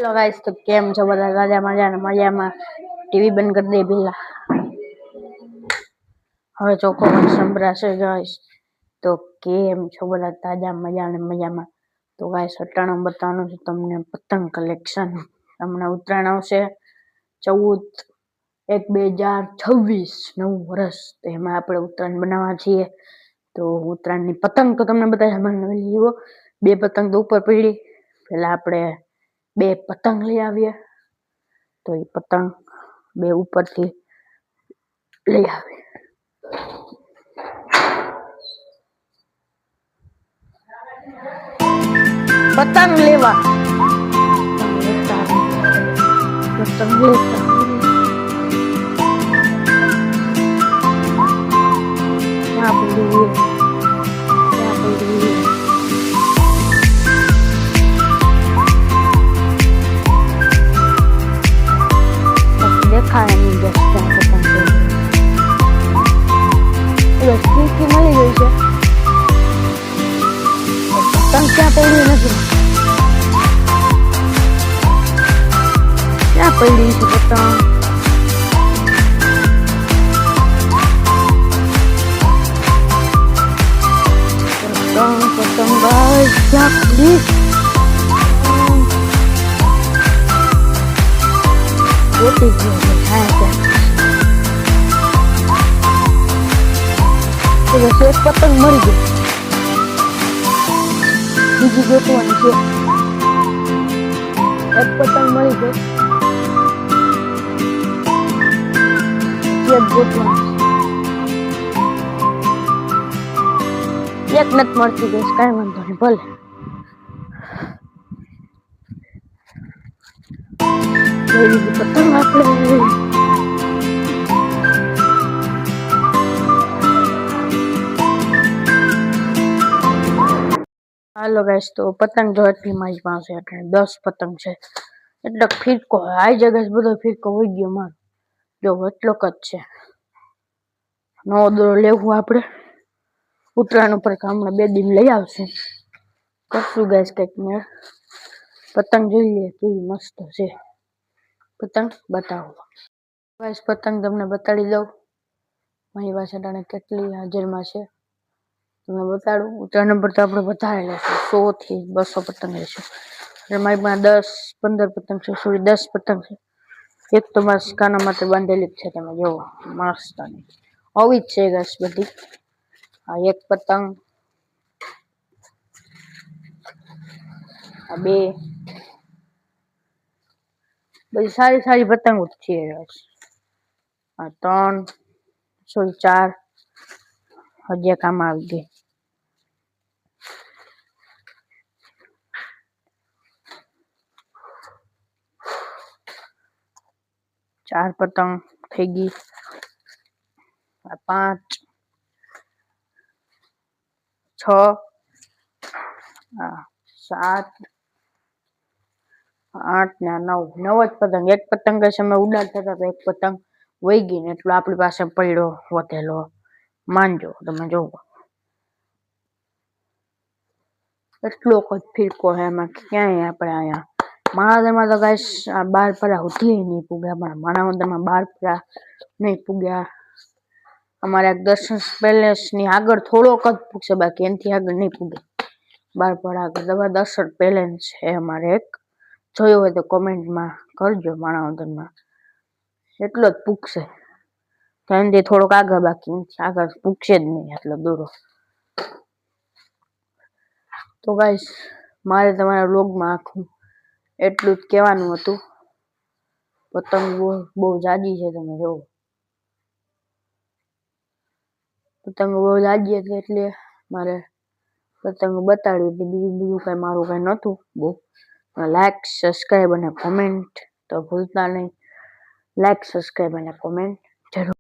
Hello guys, તો કેમ છો બધા? રાજા મજામાં ટીવી બંધ કરી દે પેલા. હવે ચોખ્ખો પણ સંભળાશે ગાઈસ. તો કેમ છો બધા? તાજા મજામાં. તો ગાઈસ, અટાણું બતાવવાનું છે તમને પતંગ કલેક્શન. હમણાં ઉત્તરાયણ આવશે 14/1/2026 નવું વર્ષ. તો એમાં આપણે ઉત્તરાયણ બનાવવા છીએ. તો ઉત્તરાયણની પતંગ તો તમને બતાવ્યા. 2 પતંગ તો ઉપર પડી. પેલા આપણે 2 પતંગ લઈ આવીએ. તો એ પતંગ 2 ઉપરથી લઈ આવીએ. પતંગ લેવા પતંગ લેતા દેખાય નહીં. બસ ત્યાં પતંગ મળી ગઈ છે. પતંગ ક્યાં પડી નથી. ક્યાં પડી છે પતંગ? પતંગ ભાઈ ક્યાં પડી? ગોતી ગયો એક પતંગ મળી ગઈ. બીજી ગોતવાની છે. એક પતંગ મળી ગઈ. એક ગોતવાની એક નથી મળતી ગઈ. કઈ વાંધો નહીં, ભલે. પતંગ આપણે હાલો ગાઈસ, તો પતંગ જો એટલી મારી પાસે 10 પતંગ છે. એટલે ફિરકો આઈ જગ્યાએ બધો ફિરકો હોય ગયો મારો. જો એટલો જ છે. નવો દોરો લેવું આપણે ઉત્તરાયણ ઉપર. હમણાં 2 દિન લઈ આવશે. કરશું ગાઈસ કંઈક મેળ. પતંગ જોઈએ કેવી મસ્ત છે. પતંગ બતાવો ગાઈસ. પતંગ તમને બતાડી દઉં. મારી પાસે કેટલી હાજરમાં છે તમને બતાડું. ઉત્તરાયણ પર તો આપણે વધારે લેશું. 100 થી 200 પતંગ લેશું. એટલે મારી પાસે 10-15 પતંગ છે. 10 પતંગ છે. એક તો મારા કાના માટે બાંધેલી જ છે. તમે જોવો મસ્ત આવી જ છે ગાઈસ બધી. આ એક પતંગ, આ 2 બધી સારી પતંગો છે ગાઈસ. આ 3 4 હજી કામ આવી ગઈ. ચાર પતંગ થઈ ગઈ. 5 6 7 8 ને 9 જ પતંગ. એક પતંગ અમે ઉડાડતા હતા તો એક પતંગ વહી ગઈ ને એટલો આપણી પાસે પડ્યો વધેલો માનજો. તમે જોવો એટલો જ ફિરકો છે એમાં. ક્યાંય આપણે અહીંયા માણાવદરમાં તો ગાઈસ આ 12 પરા સુધી નહીં પૂગ્યા. પણ માણાવદરમાં 12 પરા નહીં પૂગ્યા. અમારે દર્શન પેલેસ ની આગળ થોડોક જ પૂગશે, બાકી એનાથી આગળ નહીં પૂગે. 12 પરા આગળ દર્શન પેલેસ છે અમારે એક. જોયું હોય તો કોમેન્ટમાં કરજો. માણાવદરમાં એટલો જ પૂગશે. ત્યાંથી થોડોક આગળ, બાકી આગળ પૂગશે જ નહીં એટલો દૂરો. તો ગાઈસ, મારે તમારા વ્લોગમાં આખું એટલું જ કહેવાનું હતું. પતંગ બહુ જાજી છે. તમે જોવો પતંગ બહુ જાજી હતી એટલે મારે પતંગ બતાડ્યું હતી. બીજું કઈ મારું કઈ નહોતું બહુ. લાઈક, સબસ્ક્રાઈબ અને કોમેન્ટ તો ભૂલતા નહીં. લાઈક, સબસ્ક્રાઈબ અને કોમેન્ટ જરૂર.